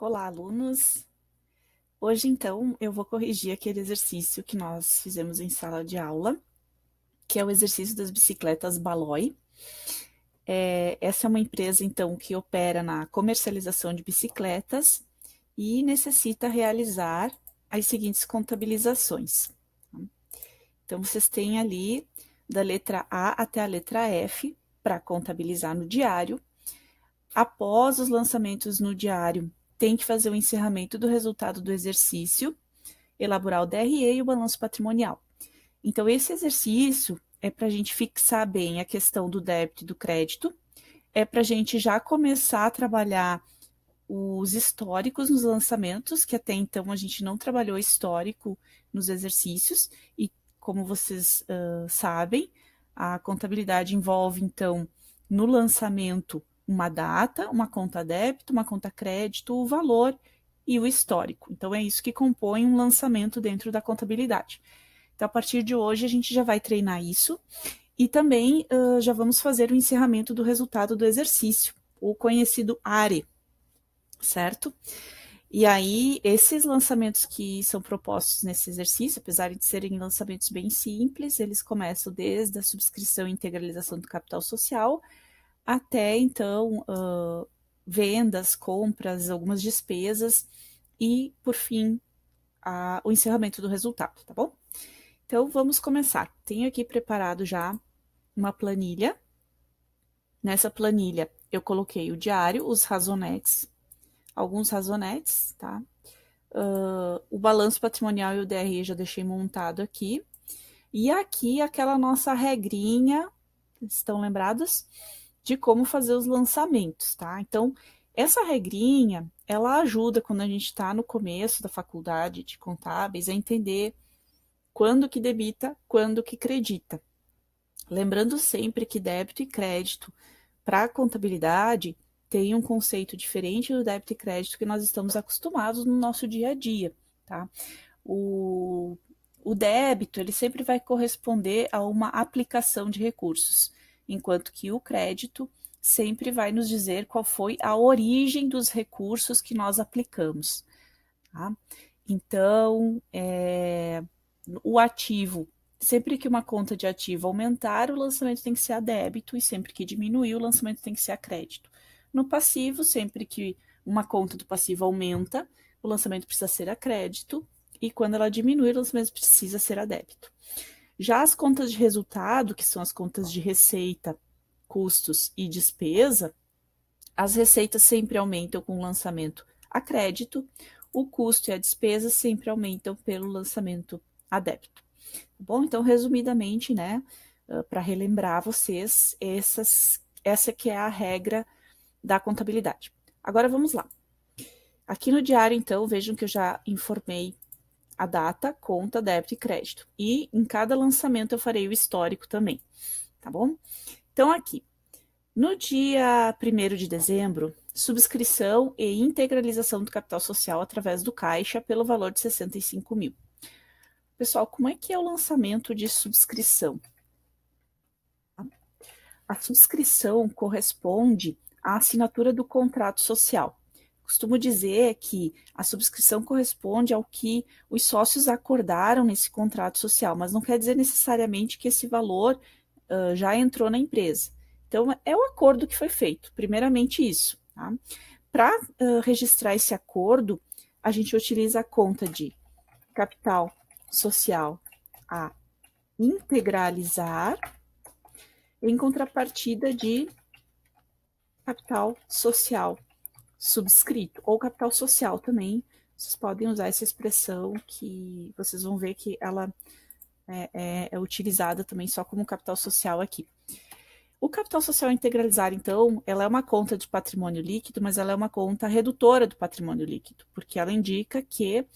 Olá, alunos! Hoje, então, eu vou corrigir aquele exercício que nós fizemos em sala de aula, que é o exercício das bicicletas Baloi. Essa é uma empresa, então, que opera na comercialização de bicicletas e necessita realizar as seguintes contabilizações. Então, vocês têm ali da letra A até a letra F para contabilizar no diário. Após os lançamentos no diário, tem que fazer o encerramento do resultado do exercício, elaborar o DRE e o balanço patrimonial. Então, esse exercício é para a gente fixar bem a questão do débito e do crédito, é para a gente já começar a trabalhar os históricos nos lançamentos, que até então a gente não trabalhou histórico nos exercícios, e como vocês sabem, a contabilidade envolve, então, no lançamento, uma data, uma conta débito, uma conta crédito, o valor e o histórico. Então, é isso que compõe um lançamento dentro da contabilidade. Então, a partir de hoje, a gente já vai treinar isso e também já vamos fazer o encerramento do resultado do exercício, o conhecido ARE, certo? E aí, esses lançamentos que são propostos nesse exercício, apesar de serem lançamentos bem simples, eles começam desde a subscrição e integralização do capital social, até, então, vendas, compras, algumas despesas e, por fim, o encerramento do resultado, tá bom? Então, vamos começar. Tenho aqui preparado já uma planilha. Nessa planilha, eu coloquei o diário, os razonetes, alguns razonetes, tá? O balanço patrimonial e o DRE já deixei montado aqui. E aqui, aquela nossa regrinha, estão lembrados? De como fazer os lançamentos, tá? Então, essa regrinha, ela ajuda quando a gente está no começo da faculdade de contábeis a entender quando que debita, quando que credita. Lembrando sempre que débito e crédito para a contabilidade tem um conceito diferente do débito e crédito que nós estamos acostumados no nosso dia a dia, tá? O débito, ele sempre vai corresponder a uma aplicação de recursos, enquanto que o crédito sempre vai nos dizer qual foi a origem dos recursos que nós aplicamos, tá? Então, o ativo, sempre que uma conta de ativo aumentar, o lançamento tem que ser a débito, e sempre que diminuir, o lançamento tem que ser a crédito. No passivo, sempre que uma conta do passivo aumenta, o lançamento precisa ser a crédito, e quando ela diminui, o lançamento precisa ser a débito. Já as contas de resultado, que são as contas de receita, custos e despesa, as receitas sempre aumentam com o lançamento a crédito, o custo e a despesa sempre aumentam pelo lançamento a débito. Bom, então, resumidamente, né, para relembrar vocês, essa que é a regra da contabilidade. Agora, vamos lá. Aqui no diário, então, vejam que eu já informei a data, conta, débito e crédito. E em cada lançamento eu farei o histórico também, tá bom? Então, aqui, no dia 1º de dezembro, subscrição e integralização do capital social através do Caixa pelo valor de 65 mil. Pessoal, como é que é o lançamento de subscrição? A subscrição corresponde à assinatura do contrato social. Costumo dizer que a subscrição corresponde ao que os sócios acordaram nesse contrato social, mas não quer dizer necessariamente que esse valor já entrou na empresa. Então, é o acordo que foi feito, primeiramente isso. Tá? Para registrar esse acordo, a gente utiliza a conta de capital social a integralizar em contrapartida de capital social subscrito, ou capital social também. Vocês podem usar essa expressão que vocês vão ver que ela é utilizada também só como capital social aqui. O capital social integralizar, então, ela é uma conta de patrimônio líquido, mas ela é uma conta redutora do patrimônio líquido, porque ela indica que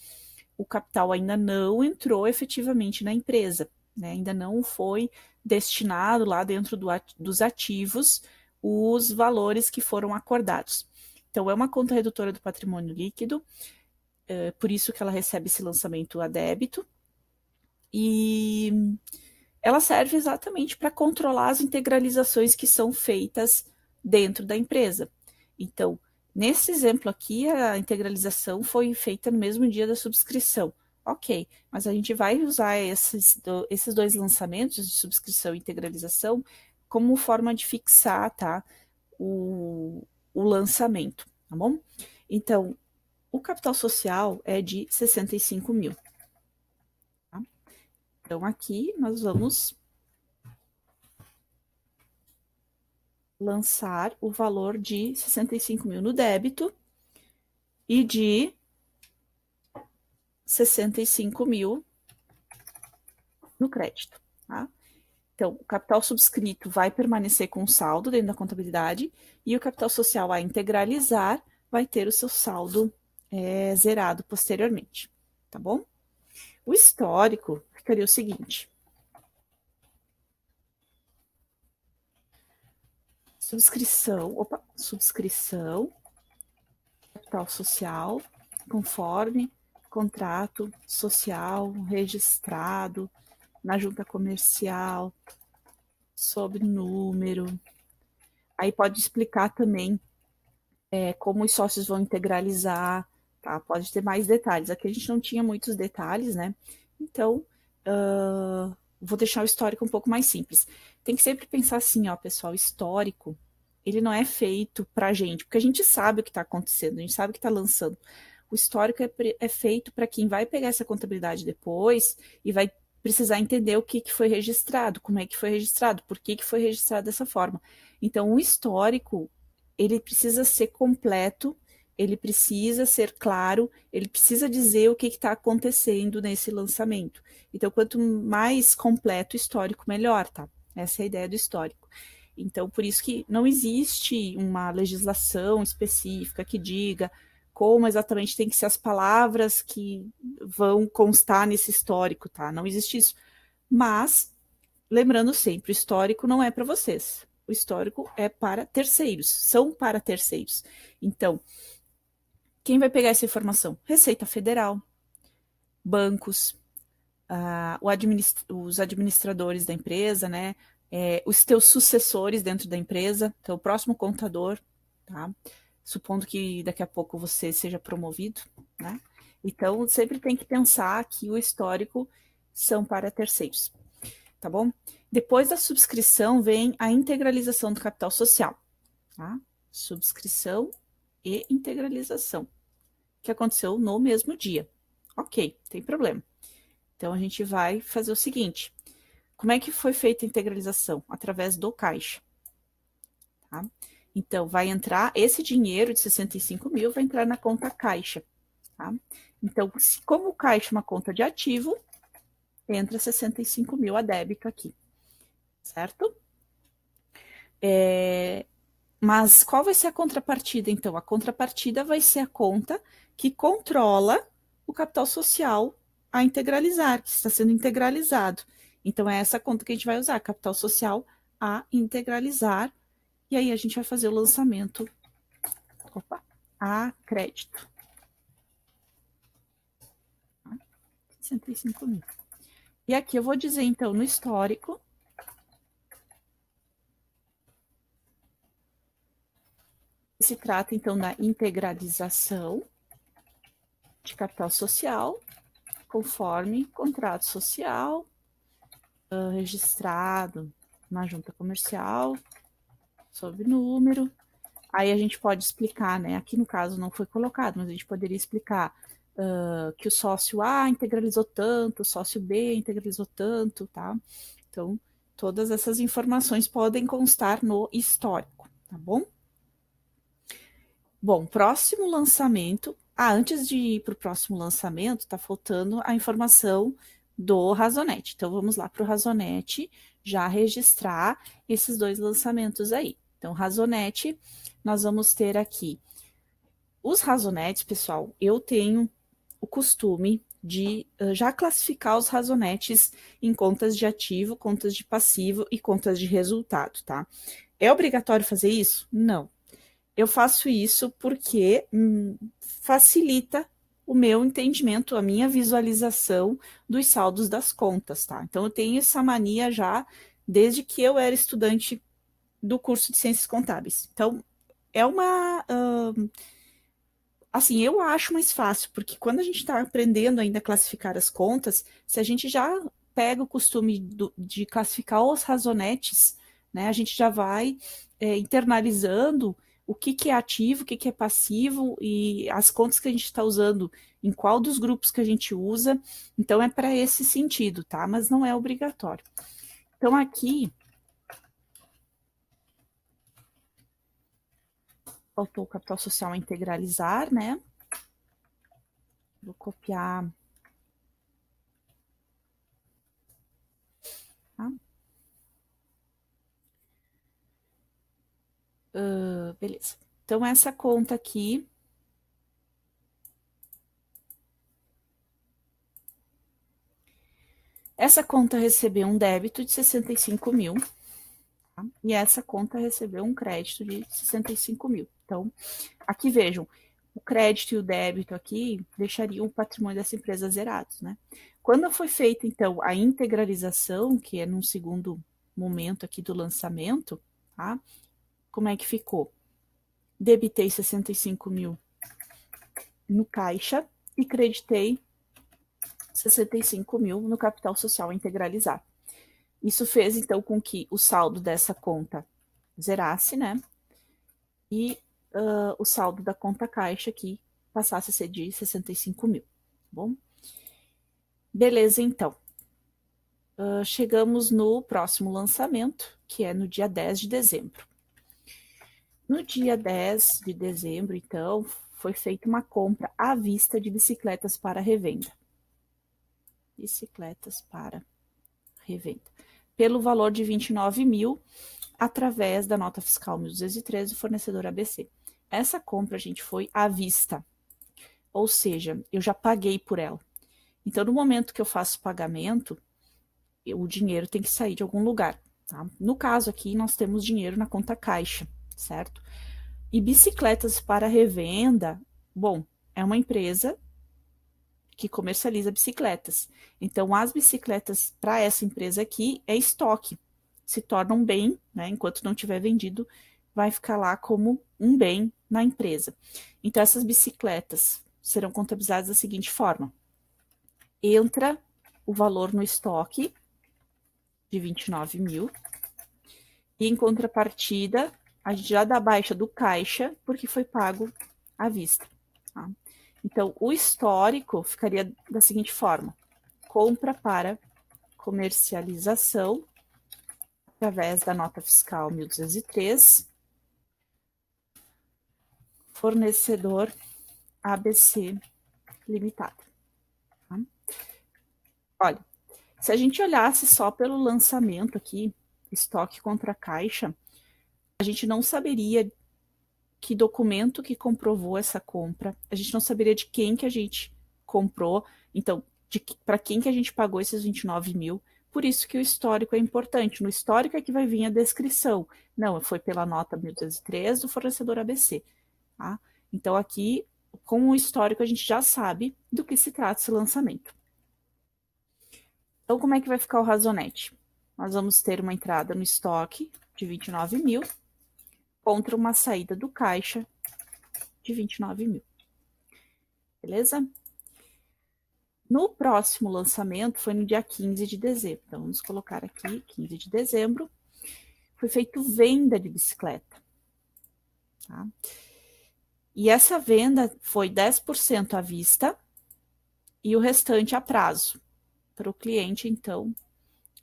o capital ainda não entrou efetivamente na empresa, né? Ainda não foi destinado lá dentro dos ativos os valores que foram acordados. Então, é uma conta redutora do patrimônio líquido, por isso que ela recebe esse lançamento a débito, e ela serve exatamente para controlar as integralizações que são feitas dentro da empresa. Então, Nesse exemplo aqui, a integralização foi feita no mesmo dia da subscrição. Ok, mas a gente vai usar esses dois lançamentos de subscrição e integralização como forma de fixar, tá, o lançamento, tá bom? Então, o capital social é de 65 mil. Tá? Então, aqui nós vamos lançar o valor de 65 mil no débito e de 65 mil no crédito. Tá? Então, o capital subscrito vai permanecer com saldo dentro da contabilidade e o capital social a integralizar vai ter o seu saldo zerado posteriormente, tá bom? O histórico ficaria o seguinte: subscrição, capital social, conforme contrato social registrado na junta comercial, sob número. Aí pode explicar também como os sócios vão integralizar, tá? Pode ter mais detalhes. Aqui a gente não tinha muitos detalhes, né? Então, vou deixar o histórico um pouco mais simples. Tem que sempre pensar assim, ó, pessoal, histórico, ele não é feito pra gente, porque a gente sabe o que está acontecendo, a gente sabe o que está lançando. O histórico é feito para quem vai pegar essa contabilidade depois e vai precisar entender o que foi registrado, como é que foi registrado, por que foi registrado dessa forma. Então, o histórico, ele precisa ser completo, ele precisa ser claro, ele precisa dizer o que está acontecendo nesse lançamento. Então, quanto mais completo o histórico, melhor, tá? Essa é a ideia do histórico. Então, por isso que não existe uma legislação específica que diga como exatamente tem que ser as palavras que vão constar nesse histórico, tá? Não existe isso. Mas, lembrando sempre, o histórico não é para vocês. O histórico é para terceiros, são para terceiros. Então, quem vai pegar essa informação? Receita Federal, bancos, os administradores da empresa, né? Os teus sucessores dentro da empresa, então o próximo contador, tá? Supondo que daqui a pouco você seja promovido, né? Então, sempre tem que pensar que o histórico são para terceiros, tá bom? Depois da subscrição vem a integralização do capital social, tá? Subscrição e integralização, que aconteceu no mesmo dia. Ok, tem problema. Então, a gente vai fazer o seguinte: como é que foi feita a integralização? Através do caixa. Tá? Então, vai entrar esse dinheiro de 65 mil, vai entrar na conta caixa. Tá? Então, como o caixa é uma conta de ativo, entra 65 mil a débito aqui. Certo? Mas qual vai ser a contrapartida, então? A contrapartida vai ser a conta que controla o capital social a integralizar, que está sendo integralizado. Então, é essa conta que a gente vai usar, capital social a integralizar, e aí a gente vai fazer o lançamento a crédito. 65 mil. E aqui eu vou dizer, então, no histórico, se trata, então, da integralização de capital social, conforme contrato social registrado na junta comercial, sob número. Aí a gente pode explicar, né? Aqui no caso não foi colocado, mas a gente poderia explicar que o sócio A integralizou tanto, o sócio B integralizou tanto, tá? Então, todas essas informações podem constar no histórico, tá bom? Bom, próximo lançamento. Antes de ir para o próximo lançamento, tá faltando a informação do Razonete. Então, vamos lá para o Razonete já registrar esses dois lançamentos aí. Então, Razonete, nós vamos ter aqui os razonetes, pessoal. Eu tenho o costume de já classificar os razonetes em contas de ativo, contas de passivo e contas de resultado, tá? É obrigatório fazer isso? Não. Eu faço isso porque facilita o meu entendimento, a minha visualização dos saldos das contas, tá? Então, eu tenho essa mania já desde que eu era estudante do curso de Ciências Contábeis. Então, é uma Assim, eu acho mais fácil, porque quando a gente está aprendendo ainda a classificar as contas, se a gente já pega o costume de classificar os razonetes, né, a gente já vai internalizando o que, que é ativo, o que, que é passivo e as contas que a gente está usando, em qual dos grupos que a gente usa. Então, é para esse sentido, tá? Mas não é obrigatório. Então, aqui, faltou o capital social a integralizar, né? Vou copiar. Tá? Beleza. Então, essa conta aqui, essa conta recebeu um débito de 65 mil, tá? E essa conta recebeu um crédito de 65 mil. Então, aqui vejam, o crédito e o débito aqui deixariam o patrimônio dessa empresa zerados, né? Quando foi feita, então, a integralização, que é num segundo momento aqui do lançamento, tá? Como é que ficou? Debitei 65 mil no caixa e creditei 65 mil no capital social integralizar. Isso fez, então, com que o saldo dessa conta zerasse, né? E o saldo da conta caixa aqui passasse a ser de 65 mil. Tá bom? Beleza, então. Chegamos no próximo lançamento, que é no dia 10 de dezembro. No dia 10 de dezembro, então, foi feita uma compra à vista de bicicletas para revenda. Bicicletas para revenda. Pelo valor de 29 mil, através da nota fiscal 1213 do fornecedor ABC. Essa compra, gente, foi à vista. Ou seja, eu já paguei por ela. Então, no momento que eu faço o pagamento, o dinheiro tem que sair de algum lugar. Tá? No caso aqui, nós temos dinheiro na conta caixa, certo? E bicicletas para revenda, bom, é uma empresa que comercializa bicicletas. Então, as bicicletas para essa empresa aqui é estoque. Se torna um bem, né? Enquanto não tiver vendido, vai ficar lá como um bem na empresa. Então, essas bicicletas serão contabilizadas da seguinte forma: entra o valor no estoque de 29 mil, e em contrapartida, a gente já dá baixa do caixa, porque foi pago à vista. Tá? Então, o histórico ficaria da seguinte forma: compra para comercialização, através da nota fiscal 1203, fornecedor ABC Limitado. Tá? Olha, se a gente olhasse só pelo lançamento aqui, estoque contra caixa, a gente não saberia que documento que comprovou essa compra, a gente não saberia de quem que a gente comprou, então, para quem que a gente pagou esses 29 mil. Por isso que o histórico é importante. No histórico é que vai vir a descrição. Não, foi pela nota 1203 do fornecedor ABC. Tá? Então, aqui, com o histórico, a gente já sabe do que se trata esse lançamento. Então, como é que vai ficar o razonete? Nós vamos ter uma entrada no estoque de 29 mil contra uma saída do caixa de 29 mil. Beleza? No próximo lançamento foi no dia 15 de dezembro. Então, vamos colocar aqui, 15 de dezembro. Foi feito venda de bicicleta. Tá? E essa venda foi 10% à vista e o restante a prazo. Para o cliente, então,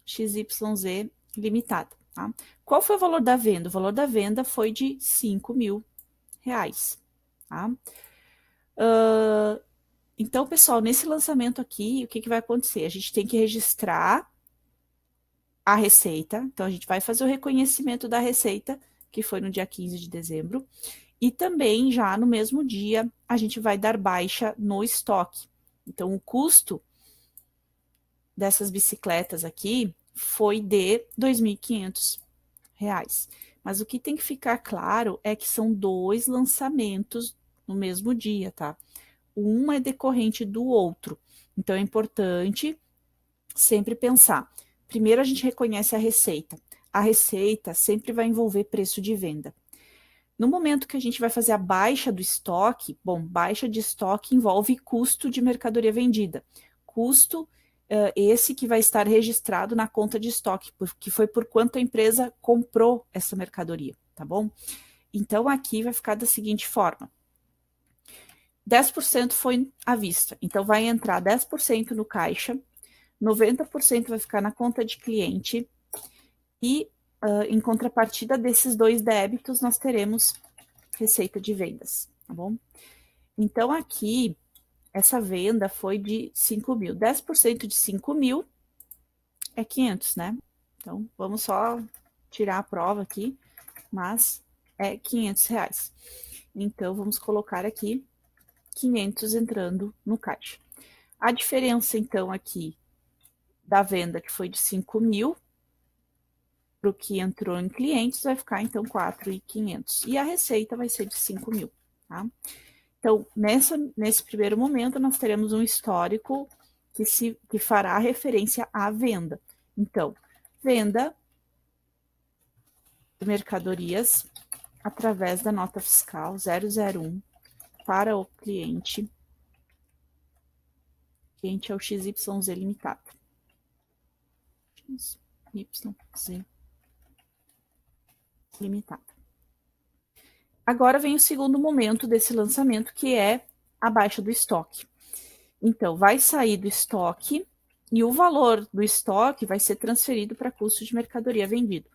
XYZ Limitada. Tá? Qual foi o valor da venda? O valor da venda foi de 5 mil reais. Tá? Então, pessoal, nesse lançamento aqui, o que, que vai acontecer? A gente tem que registrar a receita. Então, a gente vai fazer o reconhecimento da receita, que foi no dia 15 de dezembro. E também, já no mesmo dia, a gente vai dar baixa no estoque. Então, o custo dessas bicicletas aqui foi de R$ 2.500. Mas o que tem que ficar claro é que são 2 lançamentos no mesmo dia, tá? Um é decorrente do outro. Então, é importante sempre pensar. Primeiro, a gente reconhece a receita. A receita sempre vai envolver preço de venda. No momento que a gente vai fazer a baixa do estoque, bom, baixa de estoque envolve custo de mercadoria vendida. Custo esse que vai estar registrado na conta de estoque, que foi por quanto a empresa comprou essa mercadoria, tá bom? Então, aqui vai ficar da seguinte forma. 10% foi à vista, então vai entrar 10% no caixa, 90% vai ficar na conta de cliente e, em contrapartida desses dois débitos, nós teremos receita de vendas, tá bom? Então, aqui, essa venda foi de 5 mil. 10% de 5 mil é 500, né? Então, vamos só tirar a prova aqui, mas é 500 reais. Então, vamos colocar aqui 500 entrando no caixa. A diferença, então, aqui da venda, que foi de 5 mil, para o que entrou em clientes, vai ficar, então, 4.500. E a receita vai ser de 5 mil, tá? Então, nesse primeiro momento, nós teremos um histórico que fará referência à venda. Então, venda de mercadorias através da nota fiscal 001 para o cliente. O cliente é o XYZ limitado. XYZ limitado. Agora vem o segundo momento desse lançamento, que é a baixa do estoque. Então, vai sair do estoque e o valor do estoque vai ser transferido para custo de mercadoria vendido.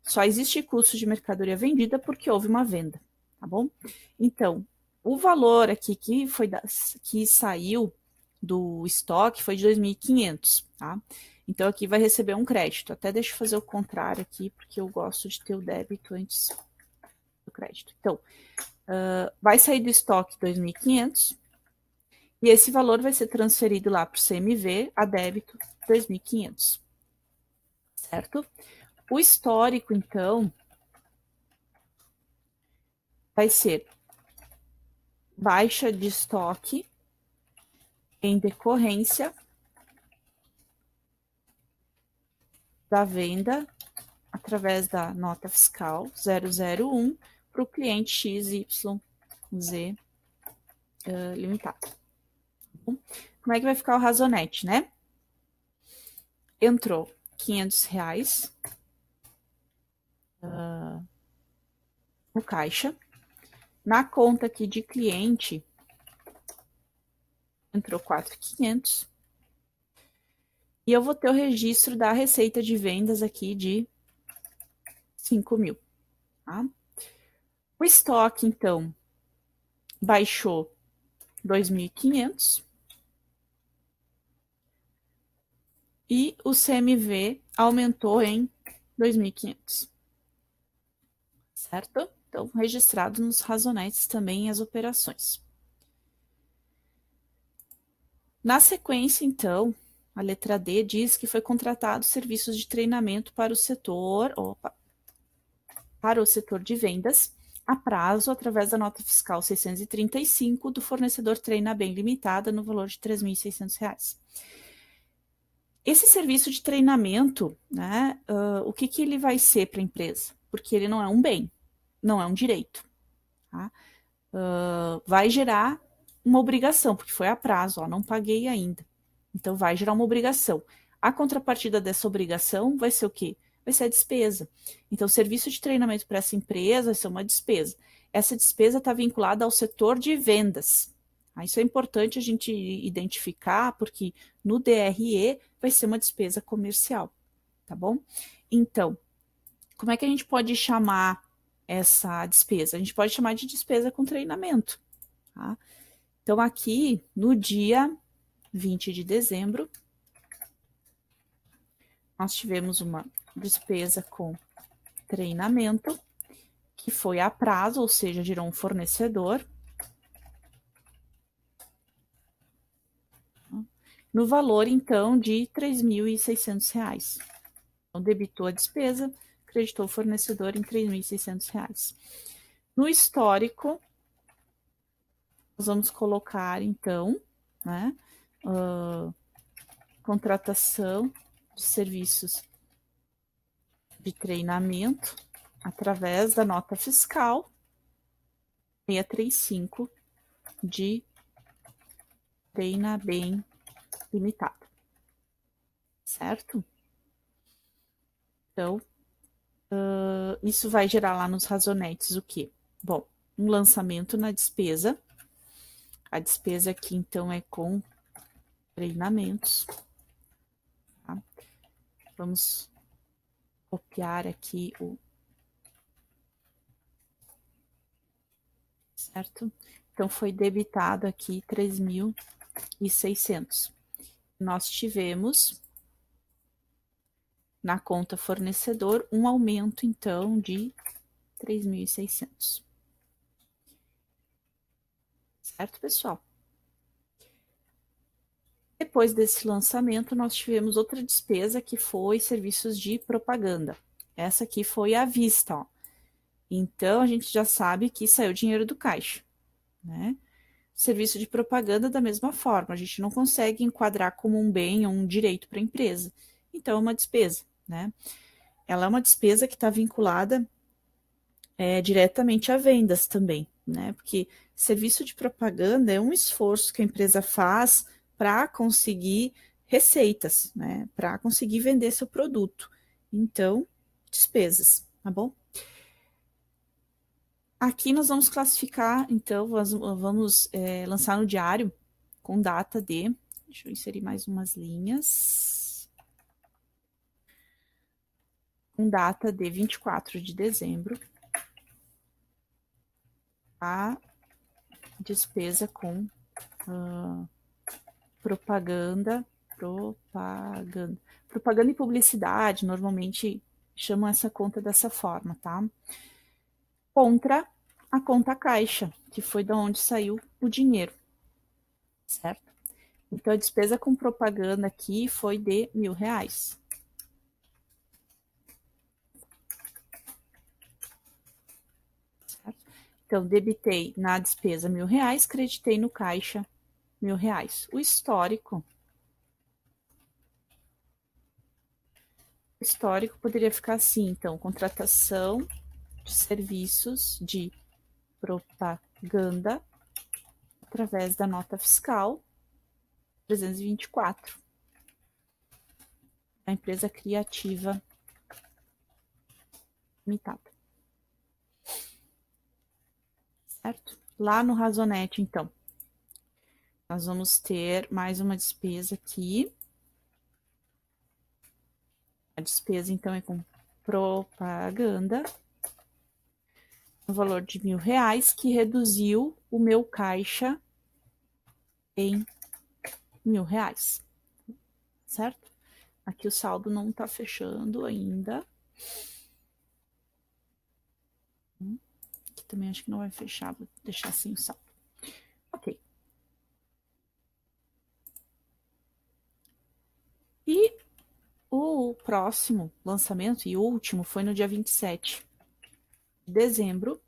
Só existe custo de mercadoria vendida porque houve uma venda, tá bom? Então, o valor aqui que saiu do estoque foi de 2.500, tá? Então, aqui vai receber um crédito. Até deixa eu fazer o contrário aqui, porque eu gosto de ter o débito antes do crédito. Então, vai sair do estoque 2.500 e esse valor vai ser transferido lá para o CMV a débito 2.500, certo? O histórico, então, vai ser baixa de estoque em decorrência da venda através da nota fiscal 001 para o cliente XYZ limitado. Como é que vai ficar o razonete, né? Entrou 500 reais no caixa. Na conta aqui de cliente, entrou 4.500. E eu vou ter o registro da receita de vendas aqui de 5 mil. Tá? O estoque, então, baixou 2.500. E o CMV aumentou em 2.500. Certo? Então, registrado nos razonetes também as operações. Na sequência, então, a letra D diz que foi contratado serviços de treinamento para o setor de vendas a prazo através da nota fiscal 635 do fornecedor Treina Bem Limitada no valor de R$ 3.600. Esse serviço de treinamento, né, o que ele vai ser para a empresa? Porque ele não é um bem, não é um direito. Tá? Vai gerar uma obrigação, porque foi a prazo, ó, não paguei ainda. Então, vai gerar uma obrigação. A contrapartida dessa obrigação vai ser o quê? Vai ser a despesa. Então, o serviço de treinamento para essa empresa vai ser uma despesa. Essa despesa está vinculada ao setor de vendas. Isso é importante a gente identificar, porque no DRE vai ser uma despesa comercial, tá bom? Então, como é que a gente pode chamar essa despesa? A gente pode chamar de despesa com treinamento, tá? Então, aqui, no dia 20 de dezembro, nós tivemos uma despesa com treinamento, que foi a prazo, ou seja, gerou um fornecedor, no valor, então, de R$ 3.600. Então, debitou a despesa, creditou o fornecedor em R$ 3.600. No histórico, nós vamos colocar, então, né, contratação de serviços de treinamento através da nota fiscal 635 de Treina Bem Limitado, certo? Então, isso vai gerar lá nos razonetes o quê? Bom, um lançamento na despesa. A despesa aqui, então, é com treinamentos. Tá? Vamos copiar aqui o... Certo? Então, foi debitado aqui 3.600. Nós tivemos, na conta fornecedor, um aumento, então, de 3.600. Certo, pessoal? Depois desse lançamento, nós tivemos outra despesa que foi serviços de propaganda. Essa aqui foi à vista, ó. Então, a gente já sabe que saiu dinheiro do caixa, né? Serviço de propaganda da mesma forma, a gente não consegue enquadrar como um bem ou um direito para a empresa. Então, é uma despesa, né? Ela é uma despesa que está vinculada diretamente a vendas também, né? Porque serviço de propaganda é um esforço que a empresa faz para conseguir receitas, né? Para conseguir vender seu produto. Então, despesas, tá bom? Aqui nós vamos classificar, então, vamos lançar no diário com data de. Deixa eu inserir mais umas linhas. Com data de 24 de dezembro. A despesa com propaganda e publicidade, normalmente chamam essa conta dessa forma, tá? Contra a conta caixa, que foi da onde saiu o dinheiro, certo? Então, a despesa com propaganda aqui foi de R$ 1.000. Certo? Então, debitei na despesa R$ 1.000, creditei no caixa R$ 1.000. O histórico poderia ficar assim, então, contratação de serviços de propaganda através da nota fiscal 324, da empresa Criativa Limitada. Certo? Lá no Razonete, então, nós vamos ter mais uma despesa aqui. A despesa, então, é com propaganda, no valor de R$ 1.000, que reduziu o meu caixa em R$ 1.000, certo? Aqui o saldo não tá fechando ainda. Aqui também acho que não vai fechar, vou deixar assim o saldo. Ok. E o próximo lançamento e último foi no dia 27 de dezembro.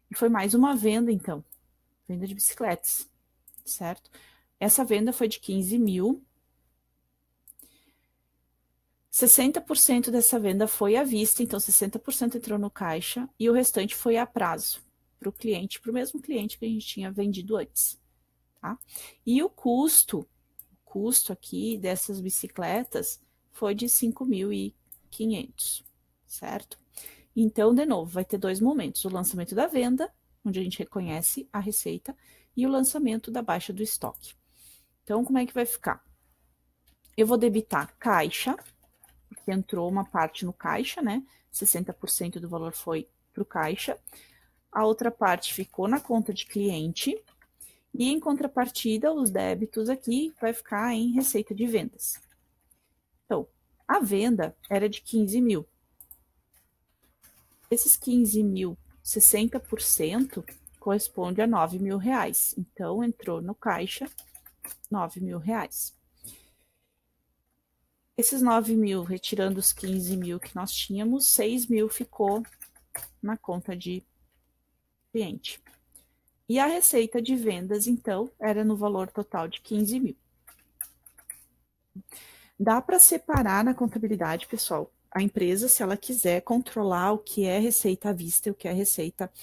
E foi mais uma venda, então. Venda de bicicletas, certo? Essa venda foi de 15 mil. 60% dessa venda foi à vista, então 60% entrou no caixa e o restante foi a prazo para o cliente, para o mesmo cliente que a gente tinha vendido antes, tá? E o custo aqui dessas bicicletas foi de 5.500, certo? Então, de novo, vai ter dois momentos: o lançamento da venda, onde a gente reconhece a receita, e o lançamento da baixa do estoque. Então, como é que vai ficar? Eu vou debitar caixa, porque entrou uma parte no caixa, né? 60% do valor foi para o caixa. A outra parte ficou na conta de cliente. E em contrapartida, os débitos aqui vai ficar em receita de vendas. Então, a venda era de 15 mil. Esses 15 mil, 60% corresponde a R$ 9.000. Então, entrou no caixa R$ 9.000. Esses 9.000, retirando os 15 mil que nós tínhamos, 6 mil ficou na conta de cliente. E a receita de vendas, então, era no valor total de 15 mil. Dá para separar na contabilidade, pessoal, a empresa, se ela quiser controlar o que é receita à vista e o que é receita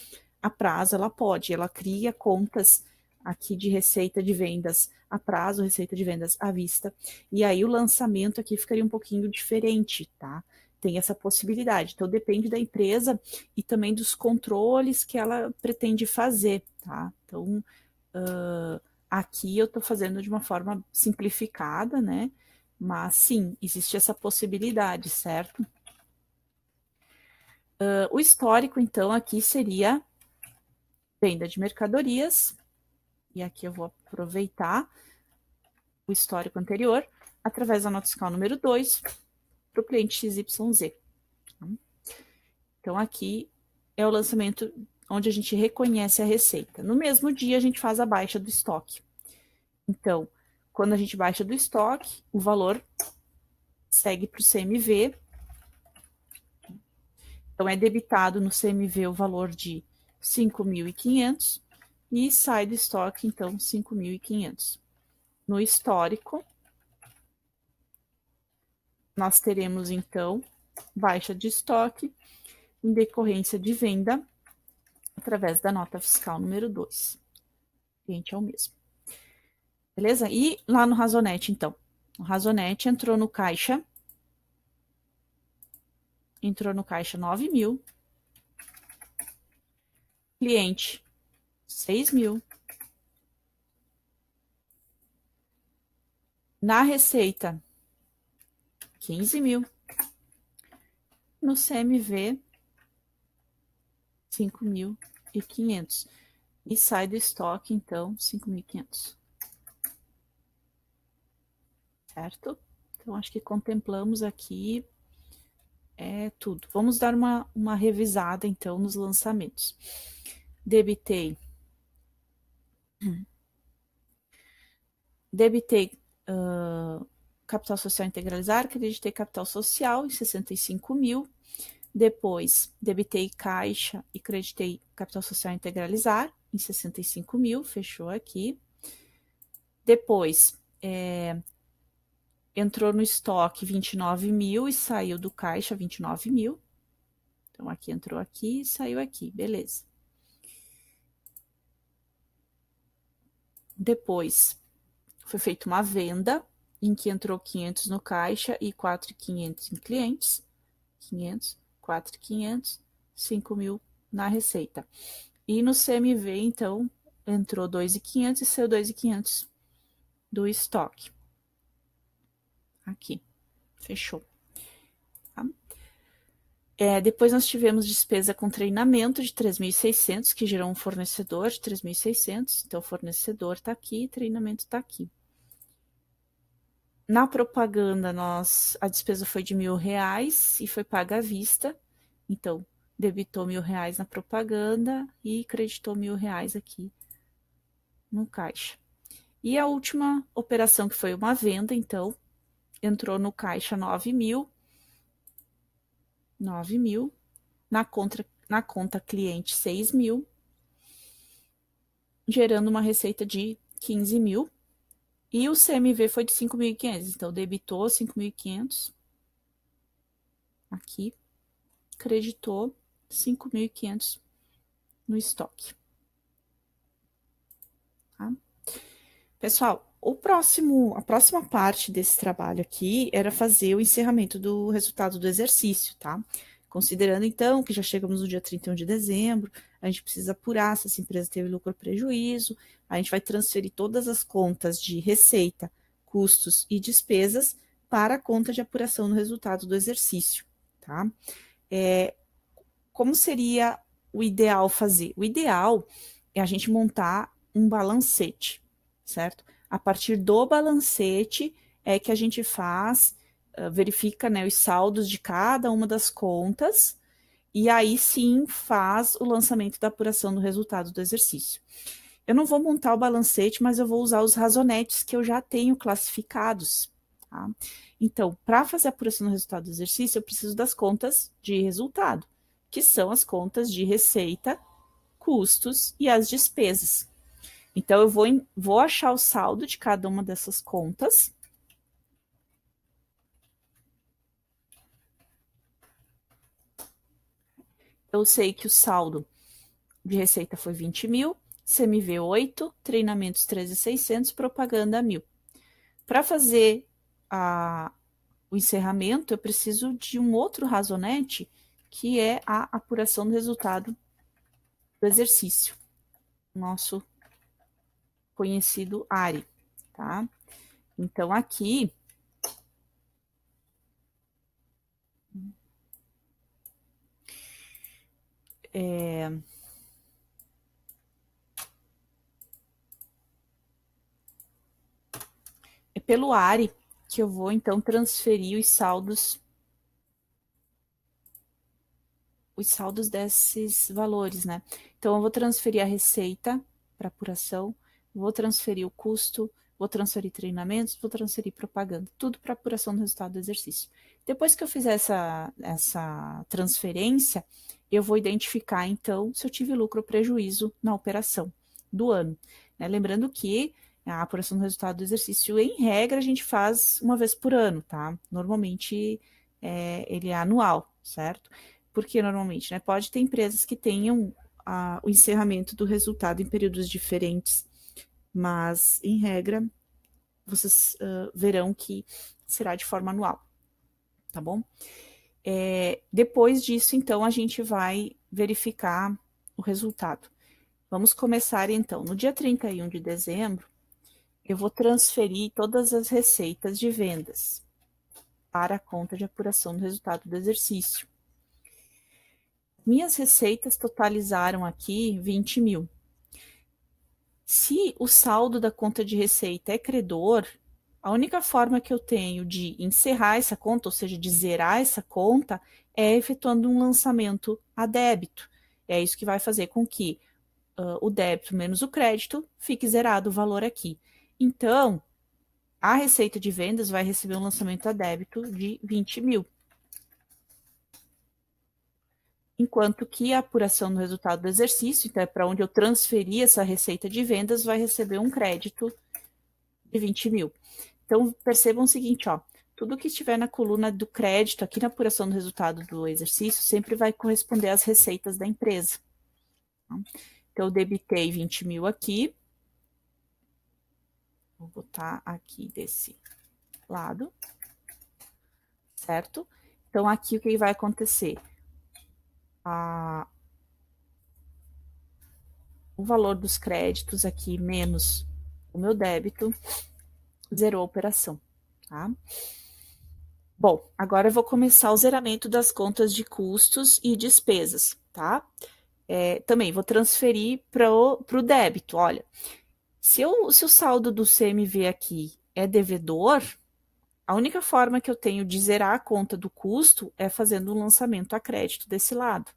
a prazo, ela pode, ela cria contas aqui de receita de vendas a prazo, receita de vendas à vista, e aí o lançamento aqui ficaria um pouquinho diferente, tá? Tem essa possibilidade. Então, depende da empresa e também dos controles que ela pretende fazer, tá? Então, aqui eu estou fazendo de uma forma simplificada, né? Mas sim, existe essa possibilidade, certo? O histórico, então, aqui seria venda de mercadorias, e aqui eu vou aproveitar o histórico anterior, através da nota fiscal número 2, para o cliente XYZ. Então, aqui é o lançamento onde a gente reconhece a receita. No mesmo dia, a gente faz a baixa do estoque. Então, quando a gente baixa do estoque, o valor segue para o CMV. Então, é debitado no CMV o valor de 5.500 e sai do estoque, então, 5.500. No histórico, nós teremos, então, baixa de estoque em decorrência de venda através da nota fiscal número 2. O cliente é o mesmo. Beleza? E lá no Razonete, então. O Razonete entrou no caixa 9.000. Cliente, 6.000. Na receita, 15.000. No CMV, 5.500. E sai do estoque, então, 5.500. Certo? Então, acho que contemplamos aqui tudo. Vamos dar uma revisada, então, nos lançamentos. Debitei capital social integralizar, acreditei capital social em 65.000. Depois, debitei caixa e creditei capital social integralizar em 65.000, fechou aqui. Depois, entrou no estoque 29.000 e saiu do caixa 29.000. Então, aqui entrou aqui e saiu aqui, beleza. Depois, foi feita uma venda em que entrou 500 no caixa e 4.500 em clientes. 500, 4.500, 5.000 na receita. E no CMV, então, entrou 2.500 e saiu 2.500 do estoque. Aqui, fechou. Tá? Depois nós tivemos despesa com treinamento de 3.600, que gerou um fornecedor de 3.600. Então, o fornecedor está aqui, treinamento está aqui. Na propaganda, a despesa foi de R$ 1.000 e foi paga à vista. Então, debitou R$ 1.000 na propaganda e creditou R$ 1.000 aqui no caixa. E a última operação, que foi uma venda, então, entrou no caixa 9.000. 9.000. Na conta cliente 6.000, gerando uma receita de 15.000. E o CMV foi de 5.500, então debitou 5.500 aqui, creditou 5.500 no estoque. Tá? Pessoal, a próxima parte desse trabalho aqui era fazer o encerramento do resultado do exercício, tá? Considerando, então, que já chegamos no dia 31 de dezembro, a gente precisa apurar se essa empresa teve lucro ou prejuízo, a gente vai transferir todas as contas de receita, custos e despesas para a conta de apuração no resultado do exercício, tá? Como seria o ideal fazer? O ideal é a gente montar um balancete, certo? A partir do balancete é que a gente verifica, né, os saldos de cada uma das contas, e aí sim faz o lançamento da apuração do resultado do exercício. Eu não vou montar o balancete, mas eu vou usar os razonetes que eu já tenho classificados. Tá? Então, para fazer a apuração do resultado do exercício, eu preciso das contas de resultado, que são as contas de receita, custos e as despesas. Então, eu vou achar o saldo de cada uma dessas contas. Eu sei que o saldo de receita foi 20 mil, CMV 8, treinamentos 13.600, propaganda 1.000. Para fazer o encerramento, eu preciso de um outro razonete, que é a apuração do resultado do exercício, nosso conhecido ARE, tá? Então, aqui, é pelo ARE que eu vou, então, transferir os saldos desses valores, né? Então, eu vou transferir a receita para apuração, vou transferir o custo, vou transferir treinamentos, vou transferir propaganda, tudo para apuração do resultado do exercício. Depois que eu fizer essa transferência, eu vou identificar, então, se eu tive lucro ou prejuízo na operação do ano. Né? Lembrando que a apuração do resultado do exercício, em regra, a gente faz uma vez por ano, tá? Normalmente, ele é anual, certo? Porque normalmente, né? Pode ter empresas que tenham o encerramento do resultado em períodos diferentes, mas, em regra, vocês verão que será de forma anual, tá bom? Depois disso, então, a gente vai verificar o resultado. Vamos começar, então, no dia 31 de dezembro, eu vou transferir todas as receitas de vendas para a conta de apuração do resultado do exercício. Minhas receitas totalizaram aqui 20 mil. Se o saldo da conta de receita é credor, a única forma que eu tenho de encerrar essa conta, ou seja, de zerar essa conta, é efetuando um lançamento a débito. É isso que vai fazer com que o débito menos o crédito fique zerado o valor aqui. Então, a receita de vendas vai receber um lançamento a débito de 20 mil. Enquanto que a apuração do resultado do exercício, então é para onde eu transferi essa receita de vendas, vai receber um crédito de 20 mil. Então, percebam o seguinte, ó, tudo que estiver na coluna do crédito, aqui na apuração do resultado do exercício, sempre vai corresponder às receitas da empresa. Então, eu debitei 20 mil aqui, vou botar aqui desse lado, certo? Então, aqui o que vai acontecer? O valor dos créditos aqui menos o meu débito zerou a operação, tá? Bom, agora eu vou começar o zeramento das contas de custos e despesas, tá? Também vou transferir para o débito. Olha, se o saldo do CMV aqui é devedor, a única forma que eu tenho de zerar a conta do custo é fazendo um lançamento a crédito desse lado.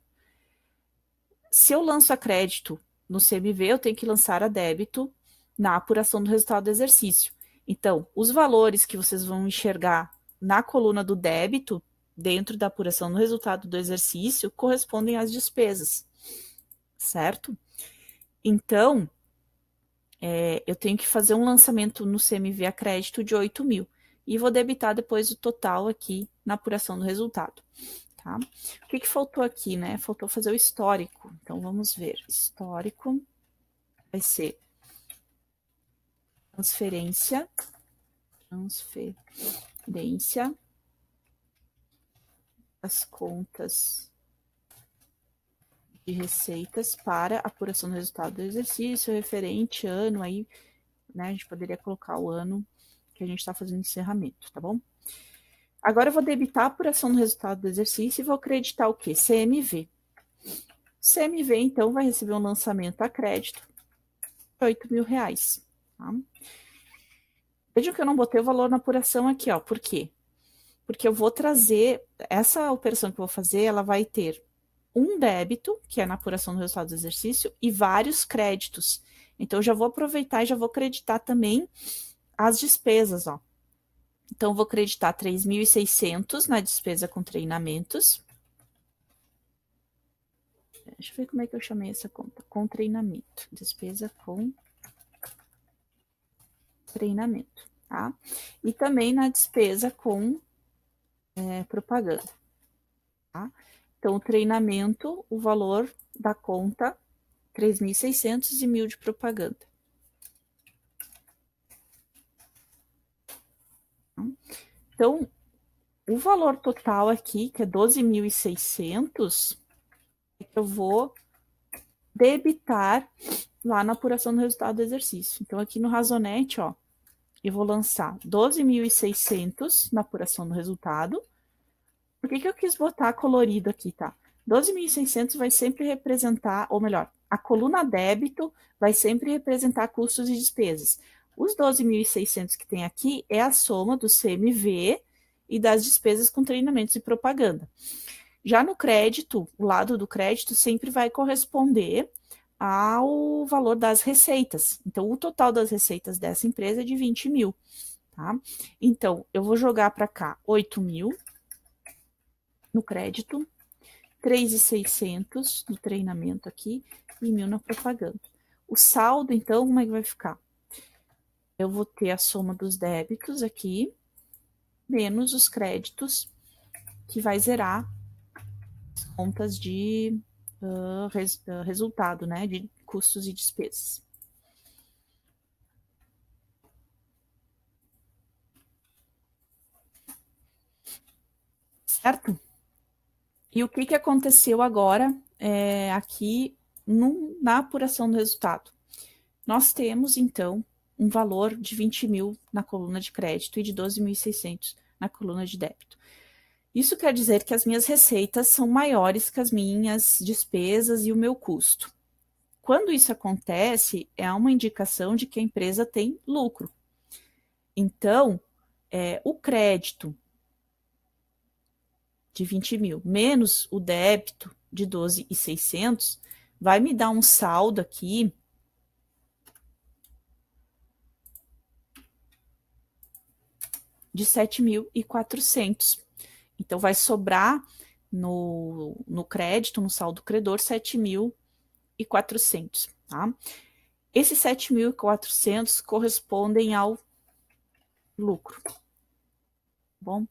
Se eu lanço a crédito no CMV, eu tenho que lançar a débito na apuração do resultado do exercício. Então, os valores que vocês vão enxergar na coluna do débito, dentro da apuração do resultado do exercício, correspondem às despesas, certo? Então, eu tenho que fazer um lançamento no CMV a crédito de 8 mil e vou debitar depois o total aqui na apuração do resultado. Tá? O que faltou aqui, né? Faltou fazer o histórico. Então, vamos ver. Histórico vai ser transferência das contas de receitas para apuração do resultado do exercício, referente ano aí, né? A gente poderia colocar o ano que a gente está fazendo encerramento, tá bom? Agora eu vou debitar a apuração do resultado do exercício e vou acreditar o quê? CMV. CMV, então, vai receber um lançamento a crédito de 8 mil reais. Tá? Vejam que eu não botei o valor na apuração aqui, ó. Por quê? Porque eu vou trazer, essa operação que eu vou fazer, ela vai ter um débito, que é na apuração do resultado do exercício, e vários créditos. Então, eu já vou aproveitar e já vou acreditar também as despesas, ó. Então, eu vou acreditar 3.600 na despesa com treinamentos. Deixa eu ver como é que eu chamei essa conta. Com treinamento. Despesa com treinamento, tá? E também na despesa com propaganda, tá? Então, o treinamento, o valor da conta 3.600 e 1.000 de propaganda. Então, o valor total aqui, que é 12.600, é que eu vou debitar lá na apuração do resultado do exercício. Então, aqui no Razonete, ó, eu vou lançar 12.600 na apuração do resultado. Por que eu quis botar colorido aqui, tá? 12.600 vai sempre representar, ou melhor, a coluna débito vai sempre representar custos e despesas. Os 12.600 que tem aqui é a soma do CMV e das despesas com treinamentos e propaganda. Já no crédito, o lado do crédito sempre vai corresponder ao valor das receitas. Então, o total das receitas dessa empresa é de 20 mil, tá? Então, eu vou jogar para cá 8 mil no crédito, 3.600 no treinamento aqui e 1.000 na propaganda. O saldo, então, como é que vai ficar? Eu vou ter a soma dos débitos aqui, menos os créditos, que vai zerar as contas de resultado, né, de custos e despesas. Certo? E o que aconteceu agora aqui na apuração do resultado? Nós temos, então, um valor de 20 mil na coluna de crédito e de 12.600 na coluna de débito. Isso quer dizer que as minhas receitas são maiores que as minhas despesas e o meu custo. Quando isso acontece, é uma indicação de que a empresa tem lucro. Então, o crédito de 20 mil menos o débito de 12.600 vai me dar um saldo aqui de 7.400. Então, vai sobrar no crédito, no saldo credor, 7.400, tá? Esses 7.400 correspondem ao lucro. Bom,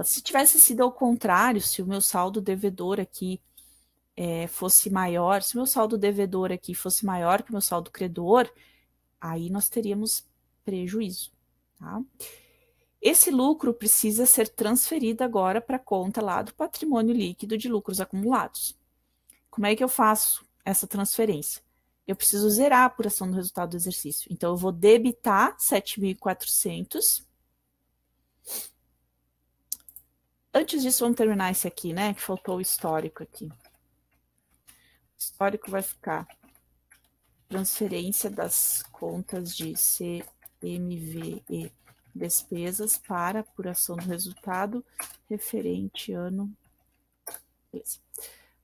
se tivesse sido ao contrário, se o meu saldo devedor aqui fosse maior, se o meu saldo devedor aqui fosse maior que o meu saldo credor, aí nós teríamos prejuízo, tá? Esse lucro precisa ser transferido agora para a conta lá do patrimônio líquido de lucros acumulados. Como é que eu faço essa transferência? Eu preciso zerar a apuração do resultado do exercício. Então, eu vou debitar 7.400. Antes disso, vamos terminar esse aqui, né? Que faltou o histórico aqui. O histórico vai ficar transferência das contas de CMV e despesas para apuração do resultado referente ano. Beleza.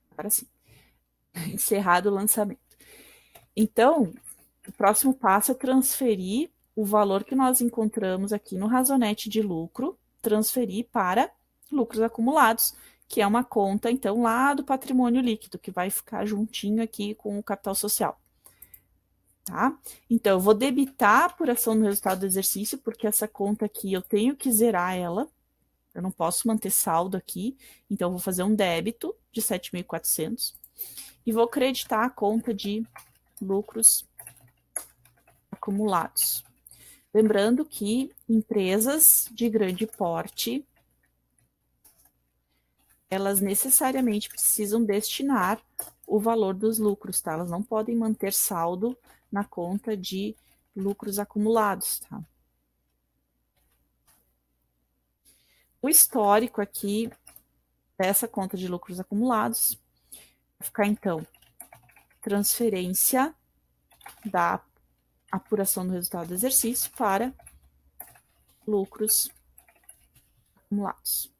Agora sim. Encerrado o lançamento. Então, o próximo passo é transferir o valor que nós encontramos aqui no Razonete de lucro, transferir para lucros acumulados, que é uma conta, então, lá do patrimônio líquido, que vai ficar juntinho aqui com o capital social. Tá? Então, eu vou debitar a apuração do resultado do exercício, porque essa conta aqui eu tenho que zerar ela, eu não posso manter saldo aqui, então eu vou fazer um débito de 7.400 e vou creditar a conta de lucros acumulados. Lembrando que empresas de grande porte, elas necessariamente precisam destinar o valor dos lucros, tá? Elas não podem manter saldo na conta de lucros acumulados, tá? O histórico aqui dessa conta de lucros acumulados vai ficar, então, transferência da apuração do resultado do exercício para lucros acumulados.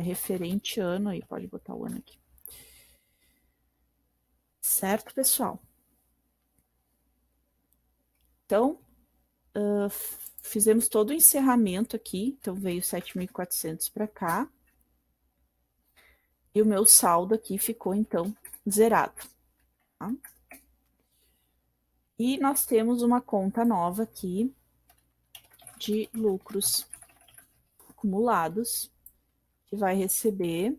Referente ano aí, pode botar o ano aqui. Certo, pessoal? Então, fizemos todo o encerramento aqui, então veio 7.400 para cá. E o meu saldo aqui ficou, então, zerado. Tá? E nós temos uma conta nova aqui de lucros acumulados, que vai receber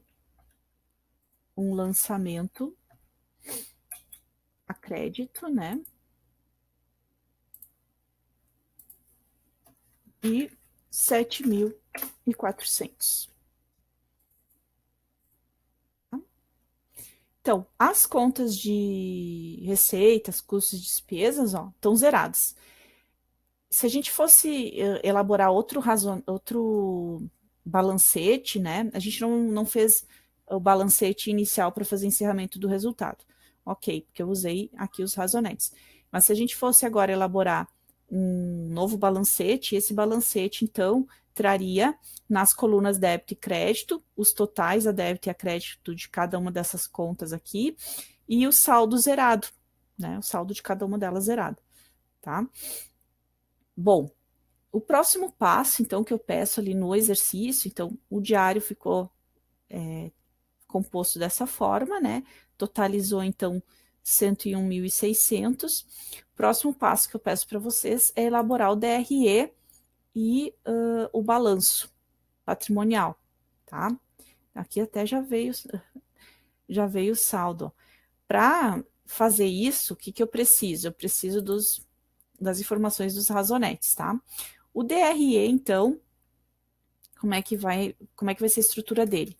um lançamento a crédito, né? E 7.400. Então, as contas de receitas, custos e despesas, ó, estão zeradas. Se a gente fosse elaborar outro balancete, né? A gente não fez o balancete inicial para fazer encerramento do resultado. Ok, porque eu usei aqui os razonetes. Mas se a gente fosse agora elaborar um novo balancete, esse balancete, então, traria nas colunas débito e crédito, os totais a débito e a crédito de cada uma dessas contas aqui, e o saldo zerado, né? O saldo de cada uma delas zerado, tá? Bom, o próximo passo, então, que eu peço ali no exercício, então, o diário ficou composto dessa forma, né? Totalizou, então, 101.600. Próximo passo que eu peço para vocês é elaborar o DRE e o balanço patrimonial, tá? Aqui até já veio o saldo. Para fazer isso, o que eu preciso? Eu preciso das informações dos razonetes, tá? O DRE, então, como é que vai ser a estrutura dele?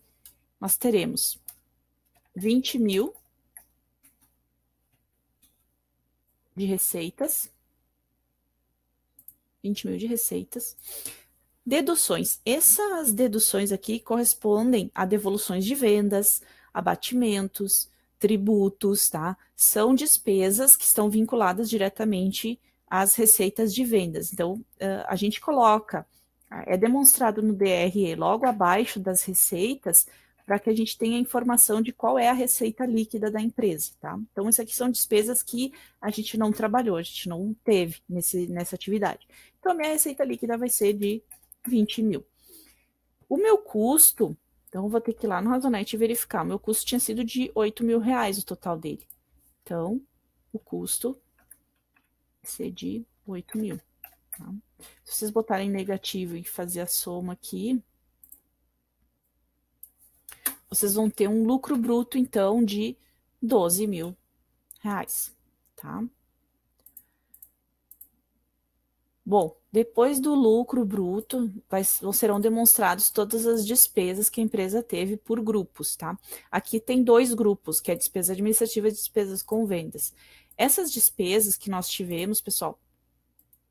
Nós teremos 20.000 de receitas, 20.000 de receitas. Deduções. Essas deduções aqui correspondem a devoluções de vendas, abatimentos, tributos, tá? São despesas que estão vinculadas diretamente às receitas de vendas. Então, a gente coloca, é demonstrado no DRE logo abaixo das receitas, para que a gente tenha a informação de qual é a receita líquida da empresa, tá? Então, isso aqui são despesas que a gente não trabalhou, a gente não teve nessa atividade. Então, a minha receita líquida vai ser de 20.000. O meu custo, então eu vou ter que ir lá no Razonete e verificar. O meu custo tinha sido de 8.000 reais o total dele. Então, o custo vai ser de 8.000. Tá? Se vocês botarem negativo e fazer a soma aqui, vocês vão ter um lucro bruto, então, de 12.000 reais. Tá? Bom, depois do lucro bruto, serão demonstrados todas as despesas que a empresa teve por grupos, tá? Aqui tem dois grupos, que é despesa administrativa e despesas com vendas. Essas despesas que nós tivemos, pessoal,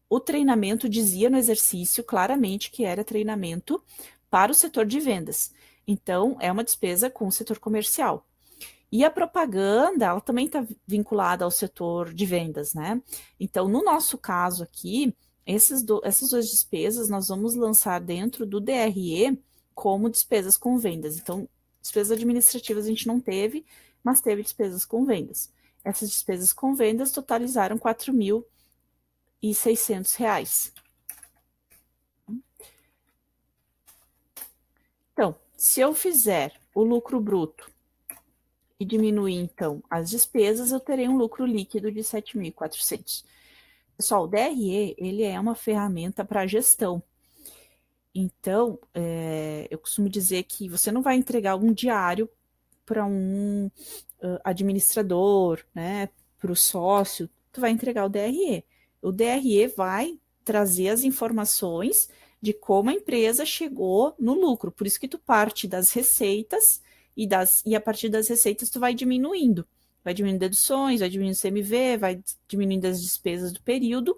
o treinamento dizia no exercício claramente que era treinamento para o setor de vendas. Então, é uma despesa com o setor comercial. E a propaganda, ela também está vinculada ao setor de vendas, né? Então, no nosso caso aqui, essas duas despesas nós vamos lançar dentro do DRE como despesas com vendas. Então, despesas administrativas a gente não teve, mas teve despesas com vendas. Essas despesas com vendas totalizaram R$ 4.600. Então, se eu fizer o lucro bruto e diminuir, então, as despesas, eu terei um lucro líquido de 7.400. Pessoal, o DRE, ele é uma ferramenta para gestão. Então, eu costumo dizer que você não vai entregar um diário para um administrador, né, para o sócio, tu vai entregar o DRE. O DRE vai trazer as informações de como a empresa chegou no lucro. Por isso que tu parte das receitas e a partir das receitas tu vai diminuindo. Vai diminuindo deduções, vai diminuindo CMV, vai diminuindo as despesas do período,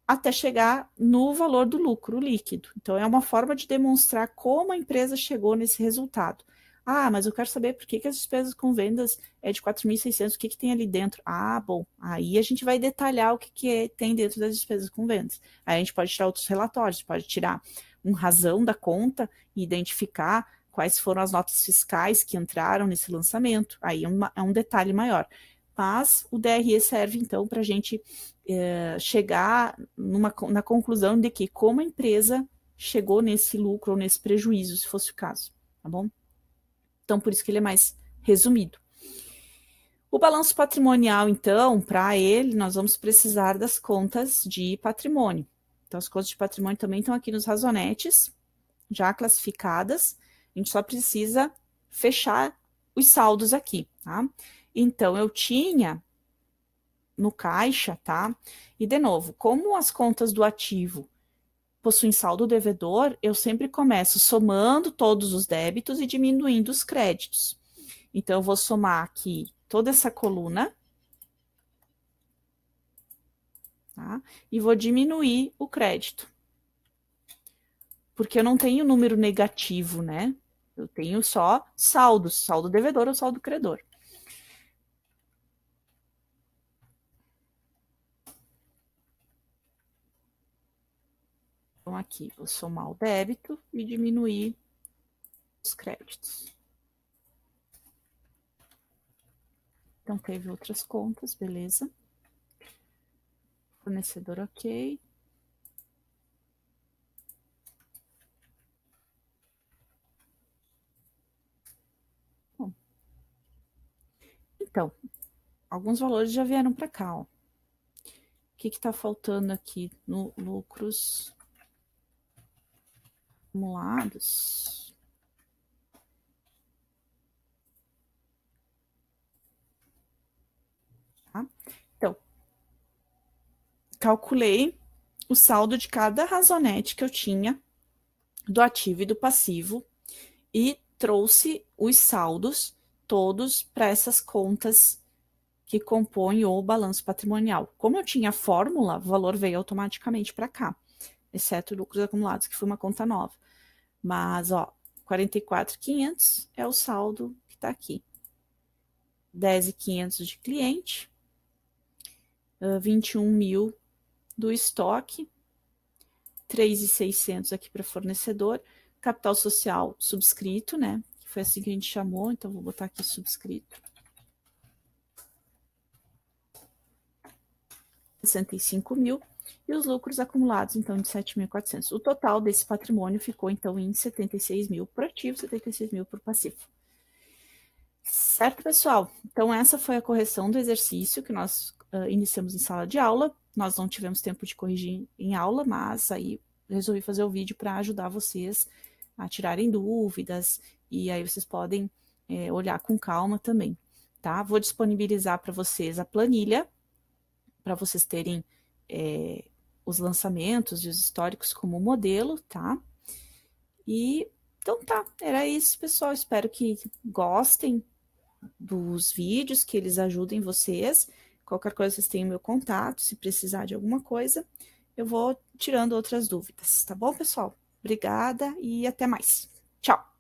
até chegar no valor do lucro líquido. Então, é uma forma de demonstrar como a empresa chegou nesse resultado. Ah, mas eu quero saber por que as despesas com vendas é de 4.600, o que tem ali dentro? Ah, bom, aí a gente vai detalhar o que tem dentro das despesas com vendas. Aí a gente pode tirar outros relatórios, pode tirar razão da conta e identificar quais foram as notas fiscais que entraram nesse lançamento. Aí é um detalhe maior. Mas o DRE serve, então, para a gente chegar na conclusão de que como a empresa chegou nesse lucro ou nesse prejuízo, se fosse o caso, tá bom? Então, por isso que ele é mais resumido. O balanço patrimonial, então, para ele, nós vamos precisar das contas de patrimônio. Então, as contas de patrimônio também estão aqui nos razonetes, já classificadas. A gente só precisa fechar os saldos aqui, tá? Então, eu tinha no caixa, tá? E, de novo, como as contas do ativo possuem saldo devedor, eu sempre começo somando todos os débitos e diminuindo os créditos. Então, eu vou somar aqui toda essa coluna, tá? E vou diminuir o crédito. Porque eu não tenho número negativo, né? Eu tenho só saldos, saldo devedor ou saldo credor. Então, aqui, vou somar o débito e diminuir os créditos. Então, teve outras contas, beleza. Fornecedor, ok. Bom, então, alguns valores já vieram para cá, ó. O que está faltando aqui no lucros acumulados? Tá? Então, calculei o saldo de cada razonete que eu tinha do ativo e do passivo e trouxe os saldos todos para essas contas que compõem o balanço patrimonial. Como eu tinha a fórmula, o valor veio automaticamente para cá, exceto lucros acumulados, que foi uma conta nova. Mas, ó, 44.500 é o saldo que está aqui. 10.500 de cliente, 21 mil do estoque, 3.600 aqui para fornecedor, capital social subscrito, né? Que foi assim que a gente chamou, então vou botar aqui subscrito. 65 mil e os lucros acumulados, então, de 7.400. O total desse patrimônio ficou, então, em 76 mil por ativo, 76 mil por passivo. Certo, pessoal? Então, essa foi a correção do exercício que nós iniciamos em sala de aula. Nós não tivemos tempo de corrigir em aula, mas aí resolvi fazer o vídeo para ajudar vocês a tirarem dúvidas e aí vocês podem olhar com calma também, tá? Vou disponibilizar para vocês a planilha para vocês terem os lançamentos e os históricos como modelo, tá? E então tá, era isso, pessoal. Espero que gostem dos vídeos, que eles ajudem vocês. Qualquer coisa, vocês têm o meu contato. Se precisar de alguma coisa, eu vou tirando outras dúvidas, tá bom, pessoal? Obrigada e até mais. Tchau!